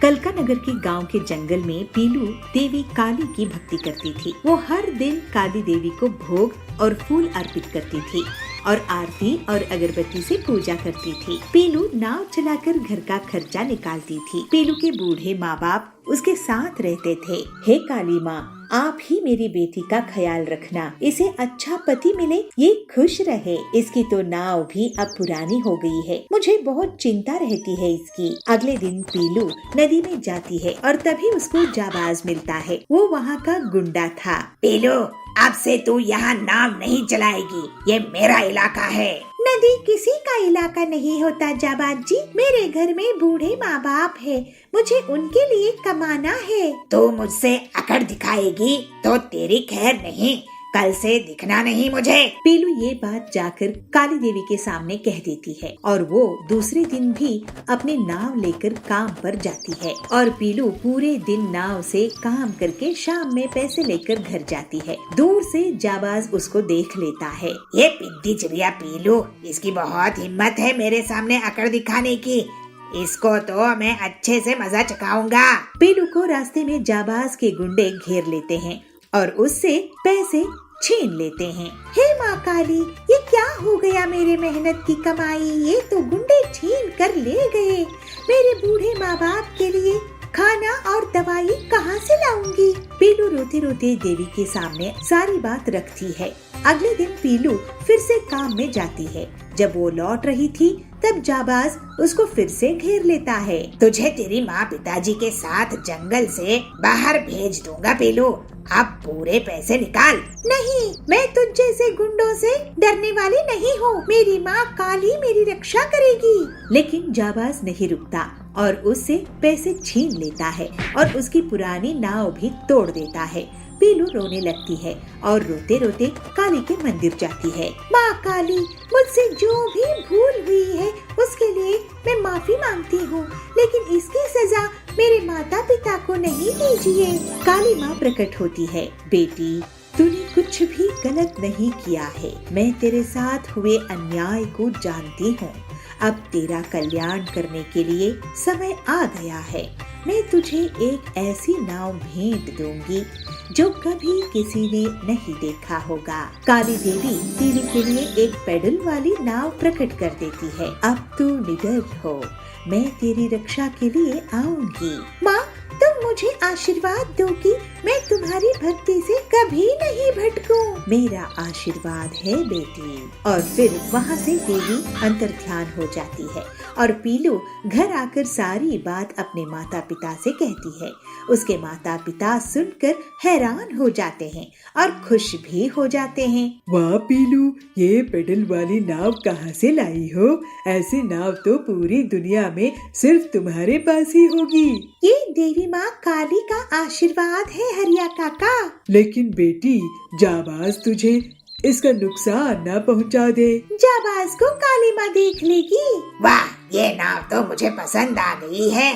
कलकानगर के गांव के जंगल में पीलू देवी काली की भक्ति करती थी। वो हर दिन काली देवी को भोग और फूल अर्पित करती थी और आरती और अगरबत्ती से पूजा करती थी। पीलू नाव चलाकर घर का खर्चा निकालती थी। पीलू के बूढ़े माँ बाप उसके साथ रहते थे। हे काली माँ, आप ही मेरी बेटी का ख्याल रखना, इसे अच्छा पति मिले, ये खुश रहे। इसकी तो नाव भी अब पुरानी हो गई है, मुझे बहुत चिंता रहती है इसकी। अगले दिन पीलू नदी में जाती है और तभी उसको जाबाज मिलता है। वो वहाँ का गुंडा था। पीलू, अब से तू यहाँ नाव नहीं चलाएगी, ये मेरा इलाका है। नदी किसी का इलाका नहीं होता जाबाज जी। मेरे घर में बूढ़े माँ बाप है, मुझे उनके लिए कमाना है। तू मुझसे अकड़ दिखाएगी तो तेरी खैर नहीं, कल से दिखना नहीं मुझे। पीलू ये बात जाकर काली देवी के सामने कह देती है और वो दूसरे दिन भी अपनी नाव लेकर काम पर जाती है। और पीलू पूरे दिन नाव से काम करके शाम में पैसे लेकर घर जाती है। दूर से जाबाज उसको देख लेता है। ये पिद्दी चिड़िया पीलू, इसकी बहुत हिम्मत है मेरे सामने अकड़ दिखाने की। इसको तो मैं अच्छे से मजा चखाऊंगा। पीलू को रास्ते में जाबाज के गुंडे घेर लेते हैं और उससे पैसे छीन लेते हैं। हे माँ काली, ये क्या हो गया? मेरे मेहनत की कमाई ये तो गुंडे छीन कर ले गए। मेरे बूढ़े माँ बाप के लिए खाना और दवाई कहाँ से लाऊंगी? पीलू रोते रोते देवी के सामने सारी बात रखती है। अगले दिन पीलू फिर से काम में जाती है। जब वो लौट रही थी तब जाबाज उसको फिर से घेर लेता है। तुझे तेरी माँ पिताजी के साथ जंगल से बाहर भेज दूंगा पीलू, अब पूरे पैसे निकाल। नहीं, मैं तुझ जैसे गुंडों से डरने वाली नहीं हूँ। मेरी माँ काली मेरी रक्षा करेगी। लेकिन जाबाज नहीं रुकता और उससे पैसे छीन लेता है और उसकी पुरानी नाव भी तोड़ देता है। पीलू रोने लगती है और रोते रोते काली के मंदिर जाती है। माँ काली, मुझसे जो भी भूल हुई है उसके लिए मैं माफी मांगती हूँ, लेकिन इसकी सजा मेरे माता पिता को नहीं दीजिए। काली माँ प्रकट होती है। बेटी, तूने कुछ भी गलत नहीं किया है। मैं तेरे साथ हुए अन्याय को जानती हूँ। अब तेरा कल्याण करने के लिए समय आ गया है। मैं तुझे एक ऐसी नाव भेंट दूंगी जो कभी किसी ने नहीं देखा होगा। काली देवी पीलू के लिए एक पैडल वाली नाव प्रकट कर देती है। अब तू निडर हो, मैं तेरी रक्षा के लिए आऊंगी। माँ, तुम मुझे आशीर्वाद दो कि मैं तुम्हारी भक्ति से कभी नहीं भटकूं। मेरा आशीर्वाद है बेटी। और फिर वहाँ से देवी अंतर्ध्यान हो जाती है और पीलू घर आकर सारी बात अपने माता पिता से कहती है। उसके माता पिता सुनकर हैरान हो जाते हैं और खुश भी हो जाते हैं। वाह पीलू, ये पेडल वाली नाव कहाँ से लाई हो? ऐसी नाव तो पूरी दुनिया में सिर्फ तुम्हारे पास ही होगी। ये देवी माँ काली का आशीर्वाद है हरिया काका। लेकिन बेटी, जाबाज तुझे इसका नुकसान न पहुँचा दे। जाबाज को काली माँ देख लेगी। वाह, ये नाव तो मुझे पसंद आ गई है।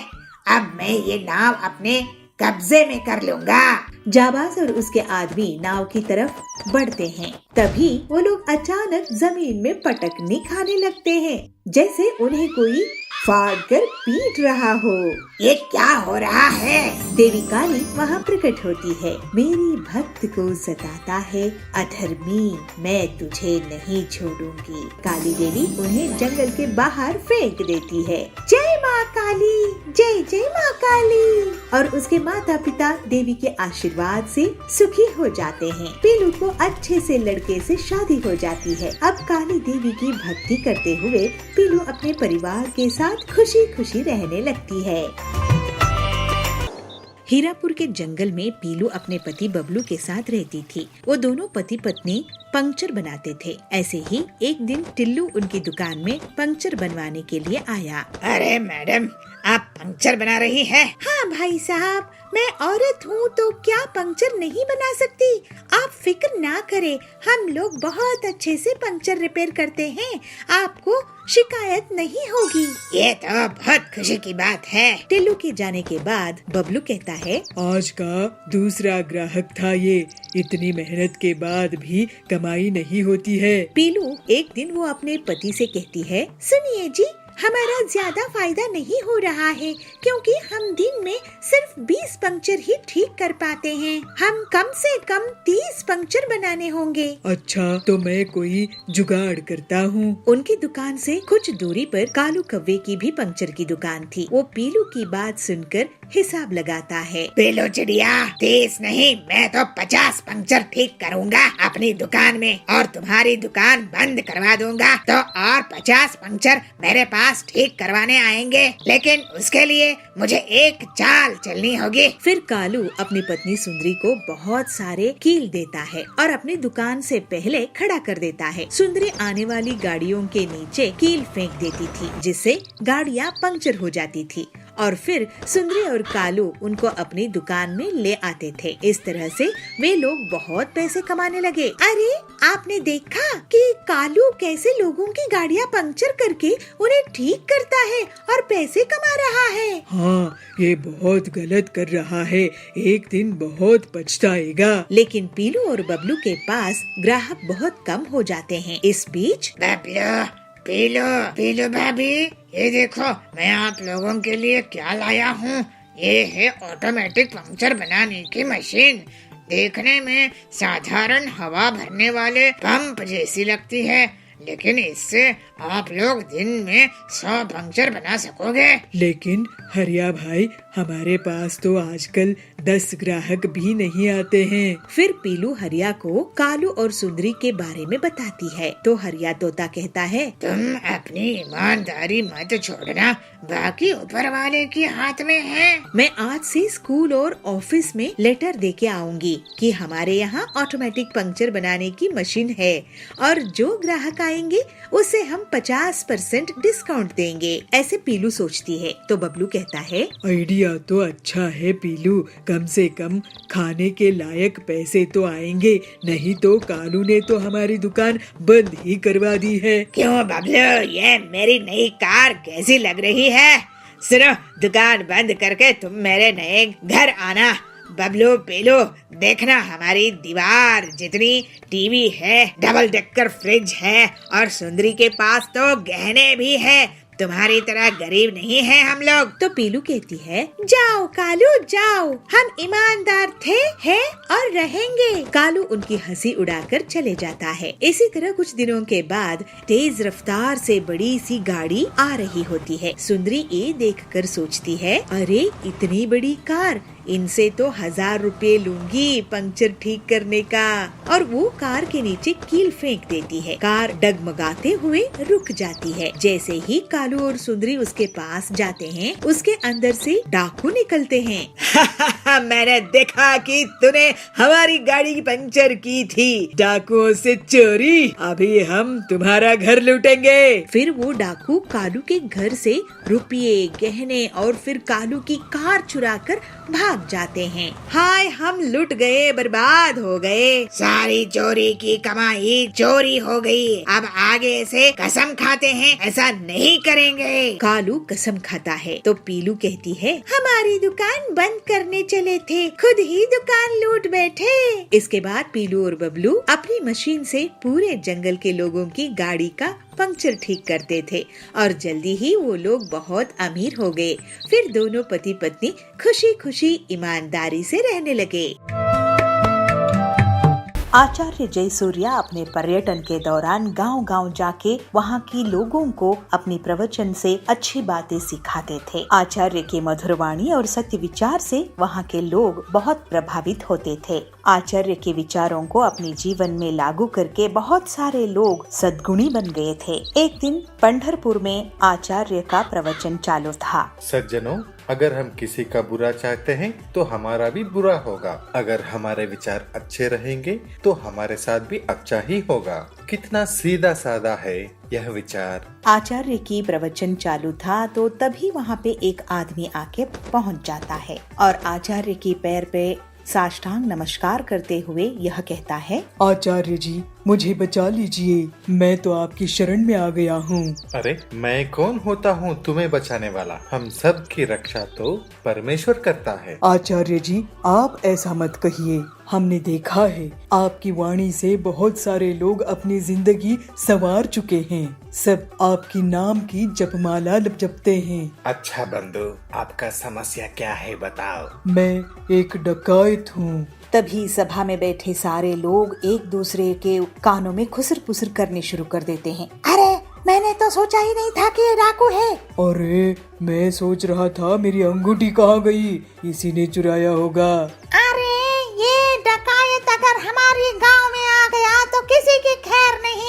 अब मैं ये नाव अपने कब्जे में कर लूंगा। जाबाज और उसके आदमी नाव की तरफ बढ़ते हैं। तभी वो लोग अचानक जमीन में पटकनी खाने लगते हैं, जैसे उन्हें कोई फाड़ कर पीट रहा हो। ये क्या हो रहा है? देवी काली वहाँ प्रकट होती है। मेरी भक्त को सताता है अधर्मी, मैं तुझे नहीं छोड़ूंगी। काली देवी उन्हें जंगल के बाहर फेंक देती है। जय माँ काली, जय जय माँ काली। और उसके माता पिता देवी के आशीर्वाद से सुखी हो जाते हैं। पीलू को अच्छे से लड़के से शादी हो जाती है। अब काली देवी की भक्ति करते हुए पीलू अपने परिवार के साथ खुशी खुशी रहने लगती है। हीरापुर के जंगल में पीलू अपने पति बबलू के साथ रहती थी। वो दोनों पति पत्नी पंक्चर बनाते थे। ऐसे ही एक दिन टिल्लू उनकी दुकान में पंक्चर बनवाने के लिए आया। अरे मैडम, आप पंक्चर बना रही हैं? हाँ भाई साहब, मैं औरत हूँ तो क्या पंक्चर नहीं बना सकती? आप फिक्र ना करें, हम लोग बहुत अच्छे से पंक्चर रिपेयर करते हैं, आपको शिकायत नहीं होगी। ये तो बहुत खुशी की बात है। टिल्लू के जाने के बाद बबलू कहता है, आज का दूसरा ग्राहक था ये। इतनी मेहनत के बाद भी कमाई नहीं होती है। पीलू एक दिन वो अपने पति से कहती है, सुनिए जी, हमारा ज्यादा फायदा नहीं हो रहा है क्योंकि हम दिन सिर्फ 20 पंक्चर ही ठीक कर पाते हैं। हम कम से कम 30 पंक्चर बनाने होंगे। अच्छा, तो मैं कोई जुगाड़ करता हूँ। उनकी दुकान से कुछ दूरी पर कालू कौवे की भी पंक्चर की दुकान थी। वो पीलू की बात सुनकर हिसाब लगाता है। पीलू चिड़िया, 30 नहीं मैं तो 50 पंक्चर ठीक करूँगा अपनी दुकान में और तुम्हारी दुकान बंद करवा दूंगा। तो और 50 पंक्चर मेरे पास ठीक करवाने आएंगे, लेकिन उसके लिए मुझे एक चाल चलनी होगी। फिर कालू अपनी पत्नी सुंदरी को बहुत सारे कील देता है और अपनी दुकान से पहले खड़ा कर देता है। सुंदरी आने वाली गाड़ियों के नीचे कील फेंक देती थी, जिससे गाड़ियाँ पंक्चर हो जाती थी और फिर सुंदरी और कालू उनको अपनी दुकान में ले आते थे। इस तरह से वे लोग बहुत पैसे कमाने लगे। अरे, आपने देखा कि कालू कैसे लोगों की गाड़ियाँ पंक्चर करके उन्हें ठीक करता है और पैसे कमा रहा है। हाँ, ये बहुत गलत कर रहा है, एक दिन बहुत पछताएगा। लेकिन पीलू और बबलू के पास ग्राहक बहुत कम हो जाते हैं। इस बीच पीलू भाभी, ये देखो मैं आप लोगों के लिए क्या लाया हूँ। ये है ऑटोमेटिक पंक्चर बनाने की मशीन। देखने में साधारण हवा भरने वाले पंप जैसी लगती है, लेकिन इससे आप लोग दिन में 100 पंक्चर बना सकोगे। लेकिन हरिया भाई, हमारे पास तो आजकल 10 ग्राहक भी नहीं आते हैं। फिर पीलू हरिया को कालू और सुंदरी के बारे में बताती है। तो हरिया तोता कहता है, तुम अपनी ईमानदारी मत छोड़ना, बाकी ऊपर वाले के हाथ में है। मैं आज से स्कूल और ऑफिस में लेटर दे के आऊंगी कि हमारे यहाँ ऑटोमेटिक पंक्चर बनाने की मशीन है और जो ग्राहक आएंगे उसे हम 50% डिस्काउंट देंगे। ऐसे पीलू सोचती है। तो बबलू कहता है, आइडिया तो अच्छा है पीलू, कम से कम खाने के लायक पैसे तो आएंगे, नहीं तो कालू ने तो हमारी दुकान बंद ही करवा दी है। क्यों बबलू, ये मेरी नई कार कैसी लग रही है? सिर्फ दुकान बंद करके तुम मेरे नए घर आना। बबलू पीलू, देखना हमारी दीवार जितनी टीवी है, डबल डेकर फ्रिज है और सुंदरी के पास तो गहने भी है। तुम्हारी तरह गरीब नहीं है हम लोग। तो पीलू कहती है, जाओ कालू जाओ, हम ईमानदार थे, हैं और रहेंगे। कालू उनकी हंसी उड़ाकर चले जाता है। इसी तरह कुछ दिनों के बाद तेज रफ्तार से बड़ी सी गाड़ी आ रही होती है। सुंदरी ये देखकर सोचती है, अरे इतनी बड़ी कार, इनसे तो 1000 रुपए लूंगी पंक्चर ठीक करने का। और वो कार के नीचे कील फेंक देती है। कार डगमगाते हुए रुक जाती है। जैसे ही कालू और सुंदरी उसके पास जाते हैं, उसके अंदर से डाकू निकलते हैं। मैंने देखा कि तूने हमारी गाड़ी पंक्चर की थी, डाकुओं से चोरी, अभी हम तुम्हारा घर लूटेंगे। फिर वो डाकू कालू के घर से रुपये, गहने और फिर कालू की कार चुराकर भाग जाते हैं। हाय, हम लुट गए, बर्बाद हो गए। सारी चोरी की कमाई चोरी हो गई। अब आगे से कसम खाते हैं ऐसा नहीं करेंगे। कालू कसम खाता है। तो पीलू कहती है, हमारी दुकान बंद करने चले थे, खुद ही दुकान लूट बैठे। इसके बाद पीलू और बबलू अपनी मशीन से पूरे जंगल के लोगों की गाड़ी का पंक्चर ठीक करते थे और जल्दी ही वो लोग बहुत अमीर हो गए। फिर दोनों पति पत्नी खुशी खुशी ईमानदारी से रहने लगे। आचार्य जयसूर्या अपने पर्यटन के दौरान गांव-गांव जाके वहां की लोगों को अपनी प्रवचन से अच्छी बातें सिखाते थे। आचार्य के मधुर वाणी और सत्य विचार से वहां के लोग बहुत प्रभावित होते थे। आचार्य के विचारों को अपने जीवन में लागू करके बहुत सारे लोग सद्गुणी बन गए थे। एक दिन पंढरपुर में आचार्य का प्रवचन चालू था। सज्जनों, अगर हम किसी का बुरा चाहते हैं तो हमारा भी बुरा होगा। अगर हमारे विचार अच्छे रहेंगे तो हमारे साथ भी अच्छा ही होगा। कितना सीधा साधा है यह विचार। आचार्य की प्रवचन चालू था तो तभी वहाँ पे एक आदमी आके पहुँच जाता है और आचार्य की पैर पे साष्टांग नमस्कार करते हुए यह कहता है, आचार्य जी, मुझे बचा लीजिए, मैं तो आपकी शरण में आ गया हूँ। अरे मैं कौन होता हूँ तुम्हें बचाने वाला? हम सब की रक्षा तो परमेश्वर करता है। आचार्य जी, आप ऐसा मत कहिए। हमने देखा है आपकी वाणी से बहुत सारे लोग अपनी जिंदगी संवार चुके हैं। सब आपकी नाम की जपमाला जपते हैं। अच्छा बंधु, आपका समस्या क्या है बताओ। मैं एक डकायत हूँ। तभी सभा में बैठे सारे लोग एक दूसरे के कानों में खुसर पुसर करने शुरू कर देते हैं। अरे मैंने तो सोचा ही नहीं था कि ये डाकू है। अरे मैं सोच रहा था मेरी अंगूठी कहाँ गई, इसी ने चुराया होगा। अरे ये डकायत अगर हमारे गांव में आ गया तो किसी की खैर नहीं।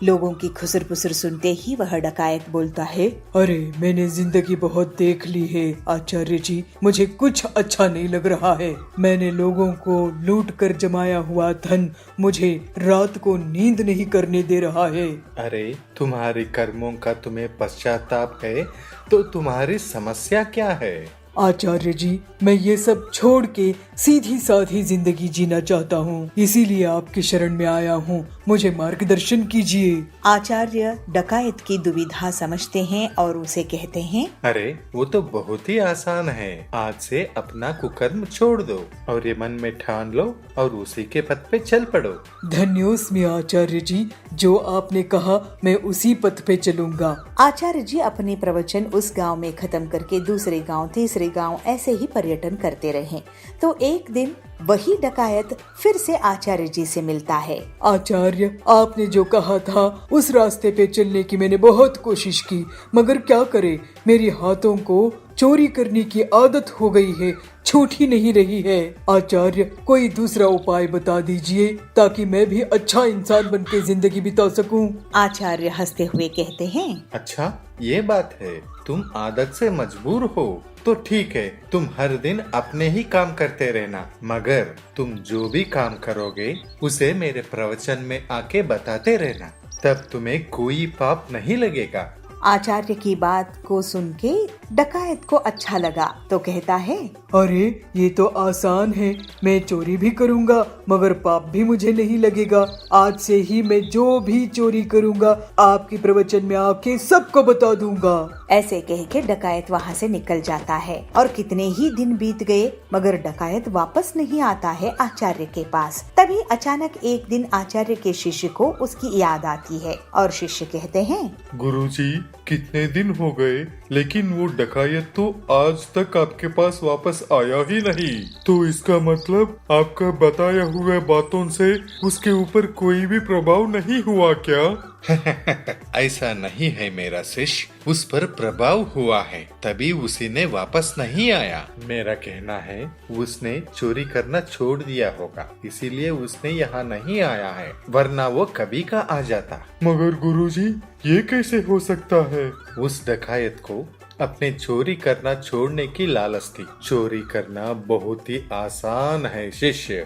लोगों की खुसर पुसर सुनते ही वह डकायत बोलता है, अरे मैंने जिंदगी बहुत देख ली है आचार्य जी, मुझे कुछ अच्छा नहीं लग रहा है। मैंने लोगों को लूट कर जमाया हुआ धन मुझे रात को नींद नहीं करने दे रहा है। अरे तुम्हारे कर्मों का तुम्हें पश्चाताप है तो तुम्हारी समस्या क्या है? आचार्य जी, मैं ये सब छोड़ के सीधी साधी जिंदगी जीना चाहता हूँ, इसीलिए आपकी शरण में आया हूँ, मुझे मार्गदर्शन कीजिए। आचार्य डकायत की दुविधा समझते हैं और उसे कहते हैं, अरे वो तो बहुत ही आसान है। आज से अपना कुकर्म छोड़ दो और ये मन में ठान लो और उसी के पथ पे चल पड़ो। धन्योस्मि आचार्य जी, जो आपने कहा मैं उसी पथ पे चलूंगा। आचार्य जी अपने प्रवचन उस गांव में खत्म करके दूसरे गांव तीसरे गांव ऐसे ही पर्यटन करते रहे। तो एक दिन वही डकायत फिर से आचार्य जी से मिलता है। आचार्य, आपने जो कहा था उस रास्ते पे चलने की मैंने बहुत कोशिश की, मगर क्या करे, मेरे हाथों को चोरी करने की आदत हो गई है, छूट ही नहीं रही है। आचार्य, कोई दूसरा उपाय बता दीजिए ताकि मैं भी अच्छा इंसान बन के जिंदगी बिता सकूं। आचार्य हंसते हुए कहते हैं, अच्छा ये बात है, तुम आदत से मजबूर हो तो ठीक है, तुम हर दिन अपने ही काम करते रहना, मगर तुम जो भी काम करोगे उसे मेरे प्रवचन में आके बताते रहना, तब तुम्हें कोई पाप नहीं लगेगा। आचार्य की बात को सुन के डकायत को अच्छा लगा तो कहता है, अरे ये तो आसान है, मैं चोरी भी करूंगा मगर पाप भी मुझे नहीं लगेगा। आज से ही मैं जो भी चोरी करूंगा आपके प्रवचन में आके सबको बता दूंगा। ऐसे कह के डकायत वहाँ से निकल जाता है और कितने ही दिन बीत गए मगर डकायत वापस नहीं आता है आचार्य के पास। तभी अचानक एक दिन आचार्य के शिष्य को उसकी याद आती है और शिष्य कहते हैं, गुरुजी, कितने दिन हो गए लेकिन वो डकायत तो आज तक आपके पास वापस आया ही नहीं, तो इसका मतलब आपका बताया हुआ बातों से उसके ऊपर कोई भी प्रभाव नहीं हुआ क्या? ऐसा नहीं है मेरा शिष्य, उस पर प्रभाव हुआ है तभी उसी ने वापस नहीं आया। मेरा कहना है उसने चोरी करना छोड़ दिया होगा, इसीलिए उसने यहाँ नहीं आया है, वरना वो कभी का आ जाता। मगर गुरुजी, ये कैसे हो सकता है? उस डकायत को अपने चोरी करना छोड़ने की लालच थी। चोरी करना बहुत ही आसान है शिष्य,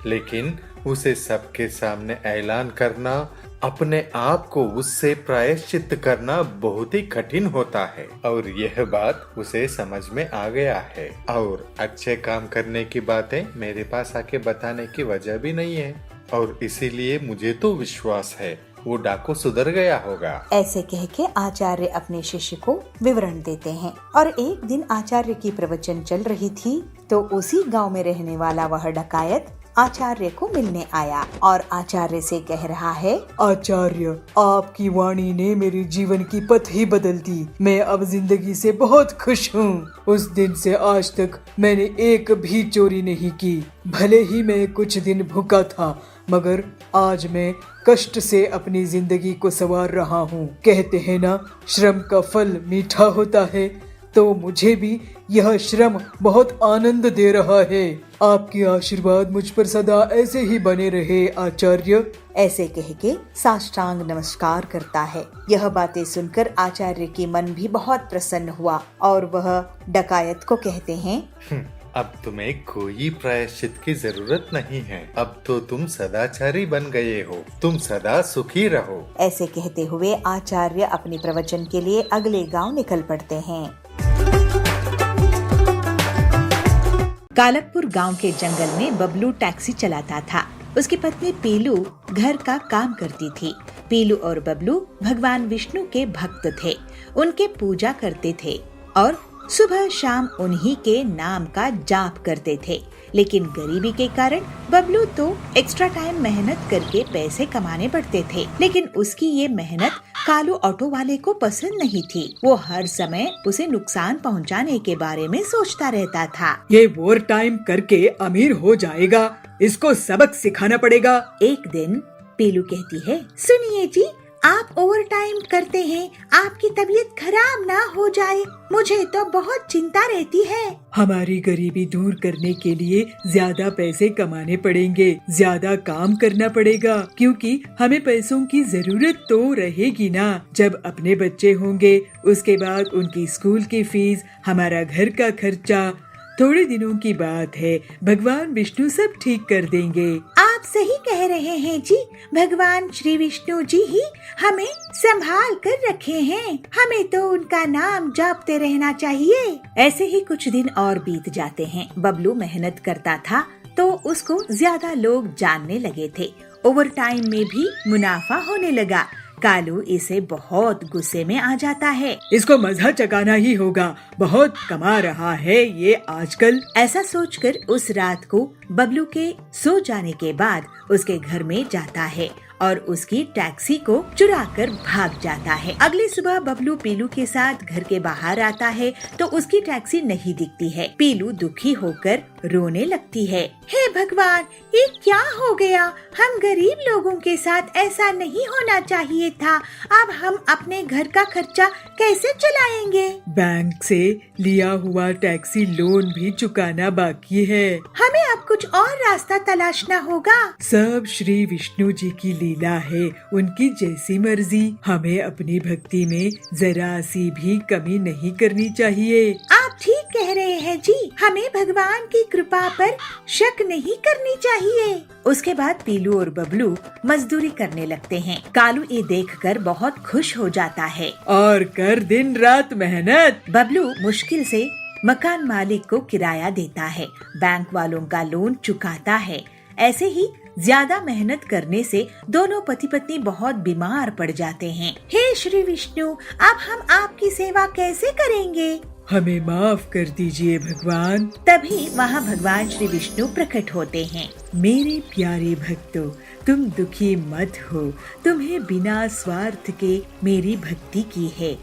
लेकिन उसे सबके सामने ऐलान करना, अपने आप को उससे प्रायश्चित करना बहुत ही कठिन होता है और यह बात उसे समझ में आ गया है। और अच्छे काम करने की बातें मेरे पास आके बताने की वजह भी नहीं है और इसीलिए मुझे तो विश्वास है वो डाकू सुधर गया होगा। ऐसे कह के आचार्य अपने शिष्य को विवरण देते हैं। और एक दिन आचार्य की प्रवचन चल रही थी तो उसी गांव में रहने वाला वह डकायत आचार्य को मिलने आया और आचार्य से कह रहा है, आचार्य, आपकी वाणी ने मेरे जीवन की पथ ही बदल दी। मैं अब जिंदगी से बहुत खुश हूँ। उस दिन से आज तक मैंने एक भी चोरी नहीं की। भले ही मैं कुछ दिन भूखा था मगर आज मैं कष्ट से अपनी जिंदगी को संवार रहा हूँ। कहते हैं ना, श्रम का फल मीठा होता है, तो मुझे भी यह श्रम बहुत आनंद दे रहा है। आपकी आशीर्वाद मुझ पर सदा ऐसे ही बने रहे आचार्य। ऐसे कह के साष्टांग नमस्कार करता है। यह बातें सुनकर आचार्य की मन भी बहुत प्रसन्न हुआ और वह डकायत को कहते हैं, अब तुम्हें कोई प्रायश्चित की जरूरत नहीं है, अब तो तुम सदाचारी बन गए हो, तुम सदा सुखी रहो। ऐसे कहते हुए आचार्य अपने प्रवचन के लिए अगले गांव निकल पड़ते हैं। कालकपुर गांव के जंगल में बबलू टैक्सी चलाता था। उसकी पत्नी पीलू घर का काम करती थी। पीलू और बबलू भगवान विष्णु के भक्त थे, उनके पूजा करते थे और सुबह शाम उन्हीं के नाम का जाप करते थे। लेकिन गरीबी के कारण बबलू तो एक्स्ट्रा टाइम मेहनत करके पैसे कमाने पड़ते थे, लेकिन उसकी ये मेहनत कालू ऑटो वाले को पसंद नहीं थी। वो हर समय उसे नुकसान पहुंचाने के बारे में सोचता रहता था। ये वॉर टाइम करके अमीर हो जाएगा, इसको सबक सिखाना पड़ेगा। एक दिन पीलू कहती है, सुनिए जी, आप ओवर टाइम करते हैं, आपकी तबीयत खराब ना हो जाए, मुझे तो बहुत चिंता रहती है। हमारी गरीबी दूर करने के लिए ज्यादा पैसे कमाने पड़ेंगे, ज्यादा काम करना पड़ेगा, क्योंकि हमें पैसों की जरूरत तो रहेगी ना। जब अपने बच्चे होंगे उसके बाद उनकी स्कूल की फीस, हमारा घर का खर्चा। थोड़े दिनों की बात है, भगवान विष्णु सब ठीक कर देंगे। आप सही कह रहे हैं जी, भगवान श्री विष्णु जी ही हमें संभाल कर रखे हैं, हमें तो उनका नाम जपते रहना चाहिए। ऐसे ही कुछ दिन और बीत जाते हैं। बबलू मेहनत करता था तो उसको ज्यादा लोग जानने लगे थे। ओवर टाइम में भी मुनाफा होने लगा। कालू इसे बहुत गुस्से में आ जाता है। इसको मजा चकाना ही होगा, बहुत कमा रहा है ये आजकल। ऐसा सोचकर उस रात को बबलू के सो जाने के बाद उसके घर में जाता है और उसकी टैक्सी को चुरा कर भाग जाता है। अगली सुबह बबलू पीलू के साथ घर के बाहर आता है तो उसकी टैक्सी नहीं दिखती है। पीलू दुखी होकर रोने लगती है। हे भगवान, ये क्या हो गया? हम गरीब लोगों के साथ ऐसा नहीं होना चाहिए था। अब हम अपने घर का खर्चा कैसे चलाएंगे? बैंक से लिया हुआ टैक्सी लोन भी चुकाना बाकी है। हमें अब कुछ और रास्ता तलाशना होगा। सब श्री विष्णु जी की लीला है, उनकी जैसी मर्जी। हमें अपनी भक्ति में जरा सी भी कमी नहीं करनी चाहिए। आप ठीक कह रहे हैं जी, हमें भगवान की कृपा पर शक नहीं करनी चाहिए। उसके बाद पीलू और बबलू मजदूरी करने लगते हैं। कालू ये देखकर बहुत खुश हो जाता है और कर दिन रात मेहनत। बबलू मुश्किल से मकान मालिक को किराया देता है, बैंक वालों का लोन चुकाता है। ऐसे ही ज्यादा मेहनत करने से दोनों पति पत्नी बहुत बीमार पड़ जाते हैं। हे श्री विष्णु, अब हम आपकी सेवा कैसे करेंगे? हमें माफ कर दीजिए भगवान। तभी वहाँ भगवान श्री विष्णु प्रकट होते हैं। मेरे प्यारे भक्तों, तुम दुखी मत हो, तुम्हें बिना स्वार्थ के मेरी भक्ति की है।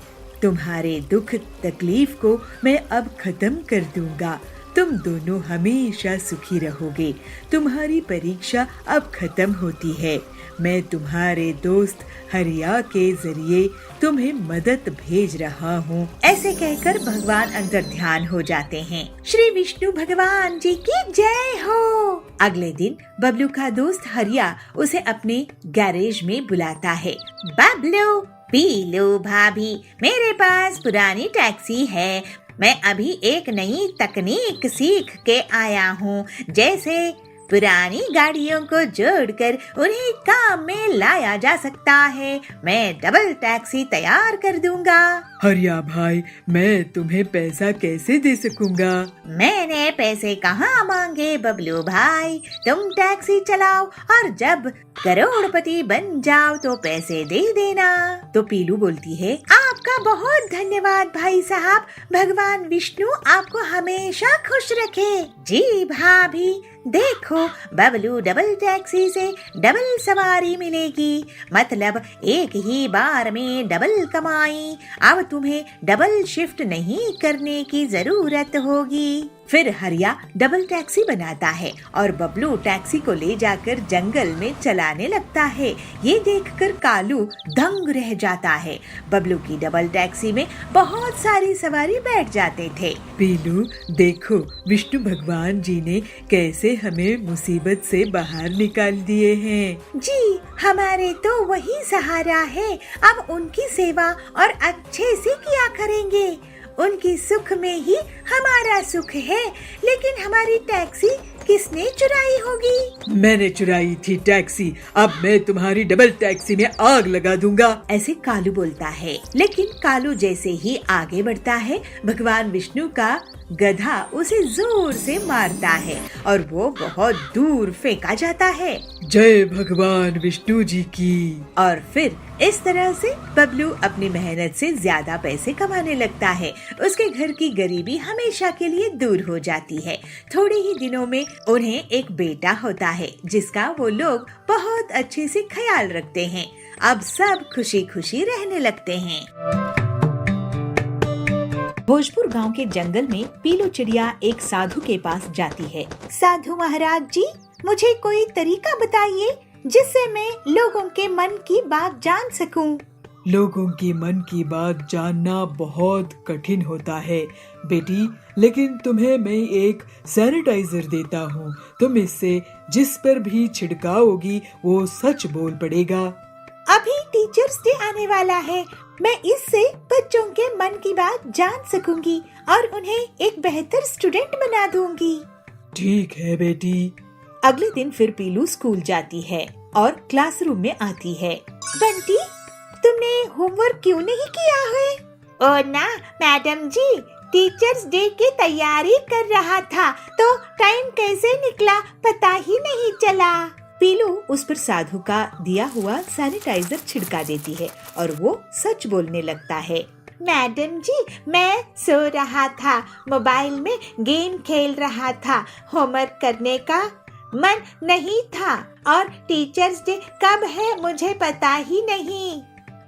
तुम्हारे दुख तकलीफ को मैं अब खत्म कर दूंगा। तुम दोनों हमेशा सुखी रहोगे। तुम्हारी परीक्षा अब खत्म होती है। मैं तुम्हारे दोस्त हरिया के जरिए तुम्हें मदद भेज रहा हूँ। ऐसे कहकर भगवान अंदर ध्यान हो जाते हैं। श्री विष्णु भगवान जी की जय हो। अगले दिन बबलू का दोस्त हरिया उसे अपने गैरेज में बुलाता है। बबलू, पीलू भाभी, मेरे पास पुरानी टैक्सी है। मैं अभी एक नई तकनीक सीख के आया हूँ, जैसे पुरानी गाड़ियों को जोड़कर उन्हें काम में लाया जा सकता है। मैं डबल टैक्सी तैयार कर दूंगा। हरिया भाई, मैं तुम्हें पैसा कैसे दे सकूंगा? मैंने पैसे कहाँ मांगे बबलू भाई, तुम टैक्सी चलाओ और जब करोड़पति बन जाओ तो पैसे दे देना। तो पीलू बोलती है, आपका बहुत धन्यवाद भाई साहब, भगवान विष्णु आपको हमेशा खुश रखे। जी भाभी, देखो बबलू डबल टैक्सी से डबल सवारी मिलेगी, मतलब एक ही बार में डबल कमाई। अब तुम्हें डबल शिफ्ट नहीं करने की जरूरत होगी। फिर हरिया डबल टैक्सी बनाता है और बबलू टैक्सी को ले जाकर जंगल में चलाने लगता है। ये देखकर कालू दंग रह जाता है। बबलू की डबल टैक्सी में बहुत सारी सवारी बैठ जाते थे। पीलू, देखो विष्णु भगवान जी ने कैसे हमें मुसीबत से बाहर निकाल दिए हैं। जी, हमारे तो वही सहारा है। अब उनकी सेवा और अच्छे से किया करेंगे। उनकी सुख में ही हमारा सुख है। लेकिन हमारी टैक्सी किसने चुराई होगी? मैंने चुराई थी टैक्सी। अब मैं तुम्हारी डबल टैक्सी में आग लगा दूंगा। ऐसे कालू बोलता है। लेकिन कालू जैसे ही आगे बढ़ता है, भगवान विष्णु का गधा उसे जोर से मारता है और वो बहुत दूर फेंका जाता है। जय भगवान विष्णु जी की। और फिर इस तरह से बबलू अपनी मेहनत से ज्यादा पैसे कमाने लगता है। उसके घर की गरीबी हमेशा के लिए दूर हो जाती है। थोड़े ही दिनों में उन्हें एक बेटा होता है जिसका वो लोग बहुत अच्छे से ख्याल रखते हैं। अब सब खुशी खुशी रहने लगते हैं। भोजपुर गांव के जंगल में पीलू चिड़िया एक साधु के पास जाती है। साधु महाराज जी, मुझे कोई तरीका बताइए जिससे मैं लोगों के मन की बात जान सकूं। लोगों के मन की बात जानना बहुत कठिन होता है बेटी, लेकिन तुम्हें मैं एक सैनिटाइजर देता हूँ। तुम इससे जिस पर भी छिड़काओगी वो सच बोल पड़ेगा। अभी टीचर्स डे आने वाला है, मैं इससे बच्चों के मन की बात जान सकूंगी और उन्हें एक बेहतर स्टूडेंट बना दूंगी। ठीक है बेटी। अगले दिन फिर पीलू स्कूल जाती है और क्लासरूम में आती है। बंटी, तुमने होमवर्क क्यों नहीं किया है? ओ ना मैडम जी, टीचर्स डे की तैयारी कर रहा था तो टाइम कैसे निकला पता ही नहीं चला। पीलू उस पर साधु का दिया हुआ सैनिटाइजर छिड़का देती है और वो सच बोलने लगता है। मैडम जी, मैं सो रहा था, मोबाइल में गेम खेल रहा था, होमवर्क करने का मन नहीं था और टीचर्स डे कब है मुझे पता ही नहीं।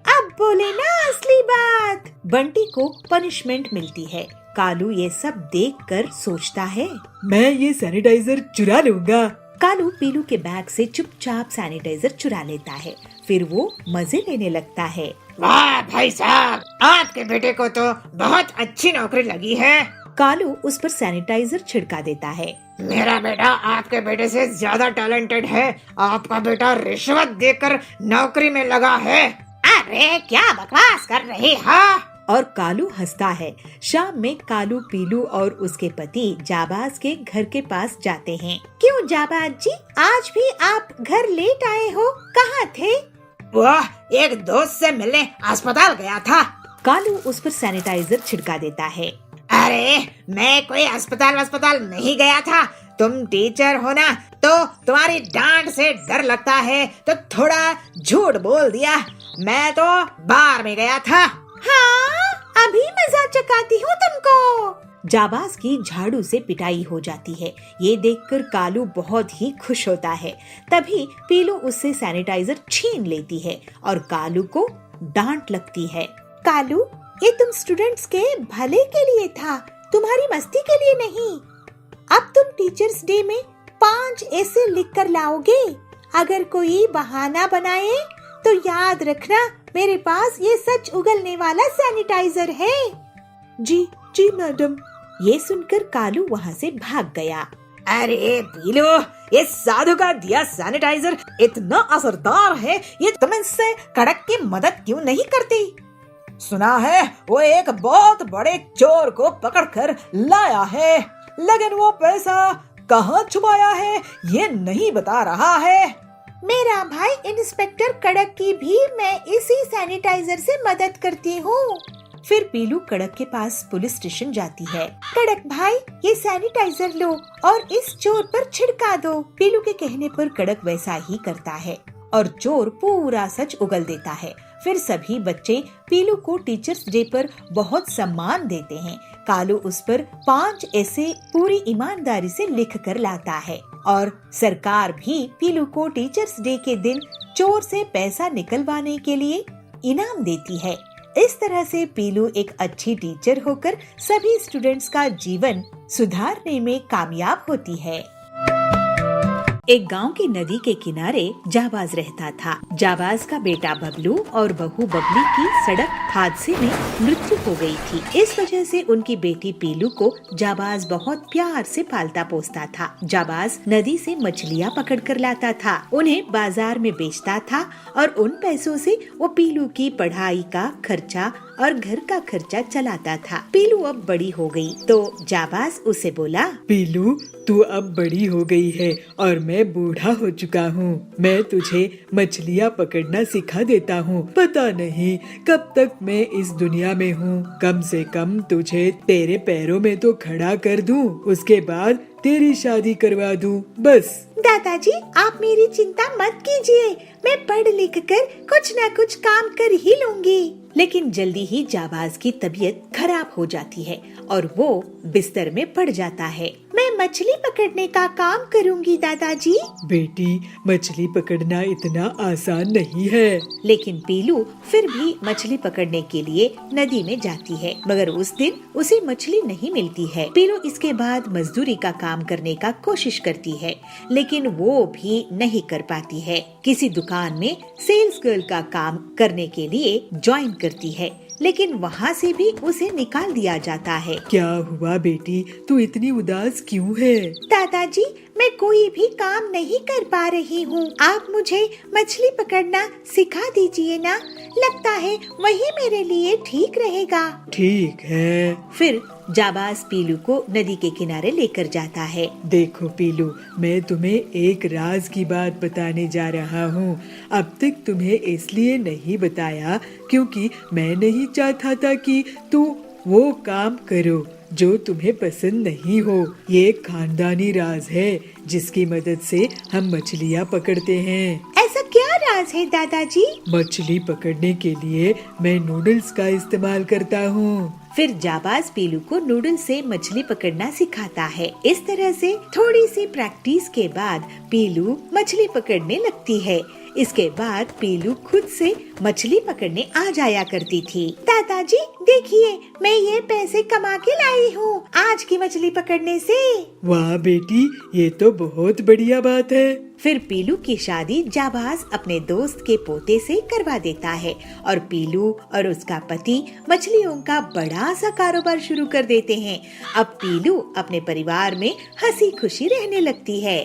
अब बोले ना असली बात। बंटी को पनिशमेंट मिलती है। कालू ये सब देखकर सोचता है, मैं ये सैनिटाइजर चुरा लूंगा। कालू पीलू के बैग से चुपचाप सैनिटाइजर चुरा लेता है। फिर वो मजे लेने लगता है। वाह भाई साहब, आपके बेटे को तो बहुत अच्छी नौकरी लगी है। कालू उस पर सैनिटाइजर छिड़का देता है। मेरा बेटा आपके बेटे से ज्यादा टैलेंटेड है। आपका बेटा रिश्वत देकर नौकरी में लगा है। अरे क्या बकवास कर रही हो? और कालू हंसता है। शाम में कालू पीलू और उसके पति जाबाज के घर के पास जाते हैं। क्यों जाबाज जी, आज भी आप घर लेट आए हो? कहाँ थे? वह एक दोस्त से मिलने अस्पताल गया था। कालू उस पर सैनिटाइजर छिड़का देता है। अरे मैं कोई अस्पताल नहीं गया था। तुम टीचर हो ना, तो तुम्हारी डांट से डर लगता है तो थोड़ा झूठ बोल दिया। मैं तो बार में गया था। हाँ, अभी मजाक चकाती हूँ तुमको। जाबाज की झाड़ू से पिटाई हो जाती है। ये देखकर कालू बहुत ही खुश होता है। तभी पीलू उससे सैनिटाइजर छीन लेती है और कालू को डांट लगती है। कालू, ये तुम स्टूडेंट्स के भले के लिए था, तुम्हारी मस्ती के लिए नहीं। अब तुम टीचर्स डे में 5 ऐसे लिख कर लाओगे। अगर कोई बहाना बनाए तो याद रखना, मेरे पास ये सच उगलने वाला सैनिटाइजर है। जी जी मैडम। ये सुनकर कालू वहाँ से भाग गया। अरे पीलू, ये साधु का दिया सैनिटाइजर इतना असरदार है, ये तुम इससे कड़क की मदद क्यों नहीं करती? सुना है वो एक बहुत बड़े चोर को पकड़कर लाया है, लेकिन वो पैसा कहाँ छुपाया है ये नहीं बता रहा है। मेरा भाई इंस्पेक्टर कड़क की भी मैं इसी सैनिटाइजर से मदद करती हूँ। फिर पीलू कड़क के पास पुलिस स्टेशन जाती है। कड़क भाई, ये सैनिटाइजर लो और इस चोर पर छिड़का दो। पीलू के कहने पर कड़क वैसा ही करता है और चोर पूरा सच उगल देता है। फिर सभी बच्चे पीलू को टीचर्स डे पर बहुत सम्मान देते हैं। कालू उस पर 5 ऐसे पूरी ईमानदारी से लिख कर लाता है और सरकार भी पीलू को टीचर्स डे के दिन चोर से पैसा निकलवाने के लिए इनाम देती है। इस तरह से पीलू एक अच्छी टीचर होकर सभी स्टूडेंट्स का जीवन सुधारने में कामयाब होती है। एक गांव की नदी के किनारे जाबाज रहता था। जाबाज का बेटा बबलू और बहू बबली की सड़क हादसे में मृत्यु हो गई थी। इस वजह से उनकी बेटी पीलू को जाबाज बहुत प्यार से पालता पोसता था। जाबाज नदी से मछलियाँ पकड़ कर लाता था, उन्हें बाजार में बेचता था और उन पैसों से वो पीलू की पढ़ाई का खर्चा और घर का खर्चा चलाता था। पीलू अब बड़ी हो गई तो जाबाज उसे बोला, पीलू, तू अब बड़ी हो गई है और मैं बूढ़ा हो चुका हूँ। मैं तुझे मछलियाँ पकड़ना सिखा देता हूँ। पता नहीं कब तक मैं इस दुनिया में हूँ। कम से कम तुझे तेरे पैरों में तो खड़ा कर दूँ, उसके बाद तेरी शादी करवा दूँ, बस। दादाजी, आप मेरी चिंता मत कीजिए, मैं पढ़ लिख कर कुछ न कुछ काम कर ही लूंगी। लेकिन जल्दी ही जाबाज की तबीयत खराब हो जाती है और वो बिस्तर में पड़ जाता है। मैं मछली पकड़ने का काम करूंगी दादाजी। बेटी, मछली पकड़ना इतना आसान नहीं है। लेकिन पीलू फिर भी मछली पकड़ने के लिए नदी में जाती है, मगर उस दिन उसे मछली नहीं मिलती है। पीलू इसके बाद मजदूरी का काम करने का कोशिश करती है, लेकिन वो भी नहीं कर पाती है। किसी दुकान में सेल्स गर्ल का काम करने के लिए ज्वाइन करती है, लेकिन वहाँ से भी उसे निकाल दिया जाता है। क्या हुआ बेटी, तू इतनी उदास क्यों है? दादाजी, मैं कोई भी काम नहीं कर पा रही हूँ। आप मुझे मछली पकड़ना सिखा दीजिए ना, लगता है वही मेरे लिए ठीक रहेगा। ठीक है। फिर जाबाज पीलू को नदी के किनारे लेकर जाता है। देखो पीलू, मैं तुम्हें एक राज की बात बताने जा रहा हूँ। अब तक तुम्हें इसलिए नहीं बताया क्योंकि मैं नहीं चाहता था कि तू वो काम करो जो तुम्हें पसंद नहीं हो। ये एक खानदानी राज है जिसकी मदद से हम मछलियाँ पकड़ते हैं। ऐसा क्या राज है दादाजी? मछली पकड़ने के लिए मैं नूडल्स का इस्तेमाल करता हूँ। फिर जाबाज पीलू को नूडल्स से मछली पकड़ना सिखाता है। इस तरह से थोड़ी सी प्रैक्टिस के बाद पीलू मछली पकड़ने लगती है। इसके बाद पीलू खुद से मछली पकड़ने आ जाया करती थी। दादाजी देखिए, मैं ये पैसे कमा के लाई हूँ आज की मछली पकड़ने से। वाह बेटी, ये तो बहुत बढ़िया बात है। फिर पीलू की शादी जाबाज अपने दोस्त के पोते से करवा देता है और पीलू और उसका पति मछलियों का बड़ा सा कारोबार शुरू कर देते हैं। अब पीलू अपने परिवार में हंसी खुशी रहने लगती है।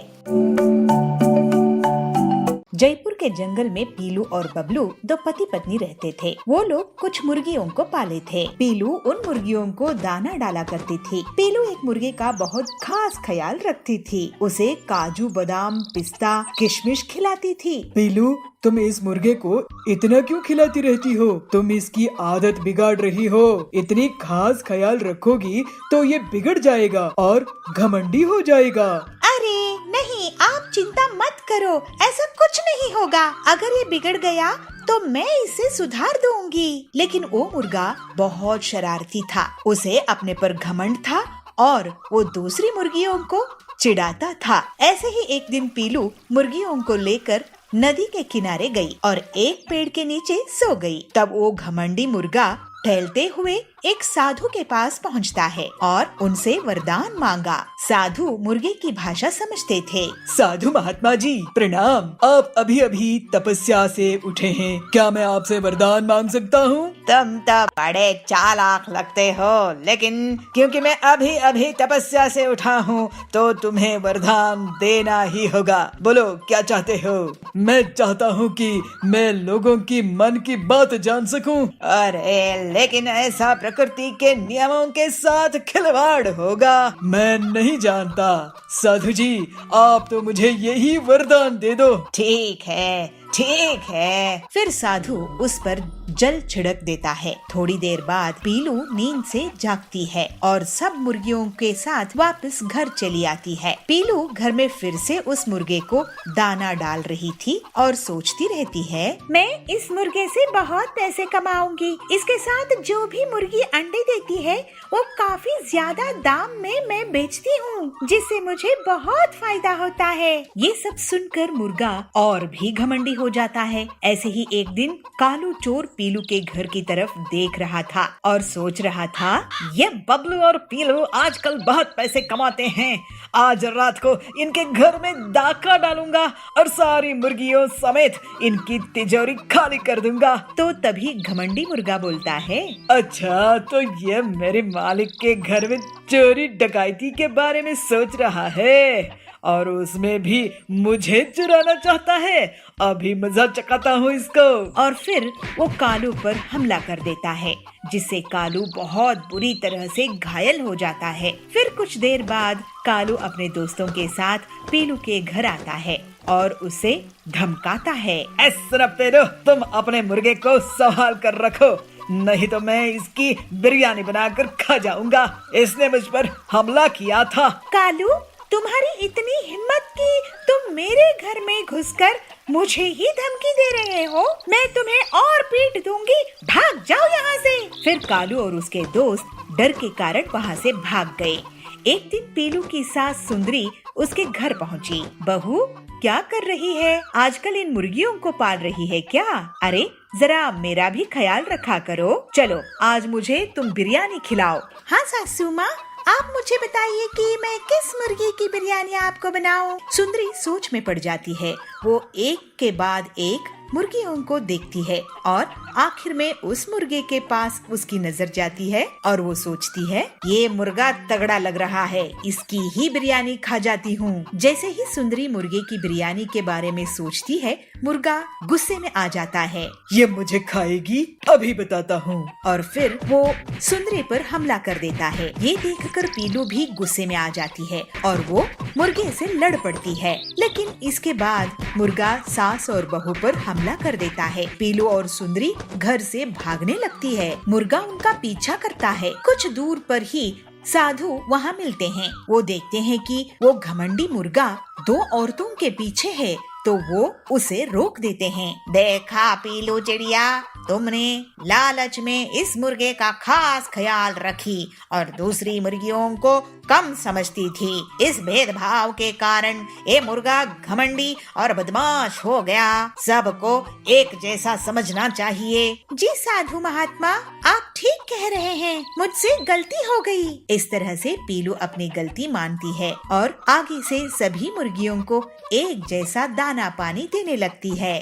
जयपुर के जंगल में पीलू और बबलू दो पति पत्नी रहते थे। वो लोग कुछ मुर्गियों को पाले थे। पीलू उन मुर्गियों को दाना डाला करती थी। पीलू एक मुर्गे का बहुत खास ख्याल रखती थी। उसे काजू, बादाम, पिस्ता, किशमिश खिलाती थी। पीलू, तुम इस मुर्गे को इतना क्यों खिलाती रहती हो? तुम इसकी आदत बिगाड़ रही हो। इतनी खास ख्याल रखोगी तो ये बिगड़ जाएगा और घमंडी हो जाएगा। अरे नहीं, आप चिंता मत करो, ऐसा कुछ नहीं होगा। अगर ये बिगड़ गया तो मैं इसे सुधार दूंगी। लेकिन वो मुर्गा बहुत शरारती था। उसे अपने पर घमंड था और वो दूसरी मुर्गियों को चिढ़ाता था। ऐसे ही एक दिन पीलू मुर्गियों को लेकर नदी के किनारे गई और एक पेड़ के नीचे सो गई। तब वो घमंडी मुर्गा टहलते हुए एक साधु के पास पहुंचता है और उनसे वरदान मांगा। साधु मुर्गे की भाषा समझते थे। साधु महात्मा जी प्रणाम। आप अभी अभी तपस्या से उठे हैं, क्या मैं आपसे वरदान मांग सकता हूँ? तुम तो बड़े चालाक लगते हो, लेकिन क्योंकि मैं अभी अभी तपस्या से उठा हूँ तो तुम्हें वरदान देना ही होगा। बोलो क्या चाहते हो? मैं चाहता हूँ कि मैं लोगों की मन की बात जान सकूं। अरे लेकिन ऐसा प्रकृति के नियमों के साथ खिलवाड़ होगा। मैं नहीं जानता। साधु जी, आप तो मुझे यही वरदान दे दो। ठीक है, ठीक है। फिर साधु उस पर जल छिड़क देता है। थोड़ी देर बाद पीलू नींद से जागती है और सब मुर्गियों के साथ वापस घर चली आती है। पीलू घर में फिर से उस मुर्गे को दाना डाल रही थी और सोचती रहती है, मैं इस मुर्गे से बहुत पैसे कमाऊंगी। इसके साथ जो भी मुर्गी अंडे देती है वो काफी ज्यादा दाम में मैं बेचती हूँ, जिससे मुझे बहुत फायदा होता है। ये सब सुनकर मुर्गा और भी घमंडी हो जाता है। ऐसे ही एक दिन कालू चोर पीलू के घर की तरफ देख रहा था और सोच रहा था, ये बबलू और पीलू आजकल बहुत पैसे कमाते हैं। आज रात को इनके घर में डाका डालूंगा और सारी मुर्गियों समेत इनकी तिजोरी खाली कर दूंगा। तो तभी घमंडी मुर्गा बोलता है, अच्छा, तो ये मेरे मालिक के घर में चोरी डकैती के बारे में सोच रहा है और उसमें भी मुझे चुराना चाहता है। अभी मजा चखाता हूँ इसको। और फिर वो कालू पर हमला कर देता है, जिससे कालू बहुत बुरी तरह से घायल हो जाता है। फिर कुछ देर बाद कालू अपने दोस्तों के साथ पीलू के घर आता है और उसे धमकाता है। सिर्फ पेलू, तुम अपने मुर्गे को संभाल कर रखो, नहीं तो मैं इसकी बिरयानी बनाकर खा जाऊंगा। इसने मुझ पर हमला किया था। कालू, तुम्हारी इतनी हिम्मत कि तुम मेरे घर में घुसकर मुझे ही धमकी दे रहे हो? मैं तुम्हें और पीट दूंगी, भाग जाओ यहाँ से। फिर कालू और उसके दोस्त डर के कारण वहाँ से भाग गए। एक दिन पीलू की सास सुंदरी उसके घर पहुँची। बहू, क्या कर रही है? आजकल इन मुर्गियों को पाल रही है क्या? अरे जरा मेरा भी ख्याल रखा करो। चलो आज मुझे तुम बिरयानी खिलाओ। हाँ सासू माँ, आप मुझे बताइए कि मैं किस मुर्गी की बिरयानी आपको बनाऊं? सुंदरी सोच में पड़ जाती है। वो एक के बाद एक मुर्गियों को देखती है और आखिर में उस मुर्गे के पास उसकी नजर जाती है और वो सोचती है, ये मुर्गा तगड़ा लग रहा है, इसकी ही बिरयानी खा जाती हूँ। जैसे ही सुंदरी मुर्गे की बिरयानी के बारे में सोचती है, मुर्गा गुस्से में आ जाता है। ये मुझे खाएगी, अभी बताता हूँ। और फिर वो सुंदरी पर हमला कर देता है। ये देखकर पीलू भी गुस्से में आ जाती है और वो मुर्गे से लड़ पड़ती है। लेकिन इसके बाद मुर्गा सास और बहू पर हमला कर देता है। पीलू और सुंदरी घर से भागने लगती है। मुर्गा उनका पीछा करता है। कुछ दूर पर ही साधु वहाँ मिलते हैं। वो देखते हैं कि वो घमंडी मुर्गा दो औरतों के पीछे है, तो वो उसे रोक देते हैं। देखा पीलू चिड़िया, तुमने लालच में इस मुर्गे का खास ख्याल रखी और दूसरी मुर्गियों को कम समझती थी। इस भेदभाव के कारण ये मुर्गा घमंडी और बदमाश हो गया। सबको एक जैसा समझना चाहिए। जी साधु महात्मा, आप ठीक कह रहे हैं, मुझसे गलती हो गई। इस तरह से पीलू अपनी गलती मानती है और आगे से सभी मुर्गियों को एक जैसा दाना पानी देने लगती है।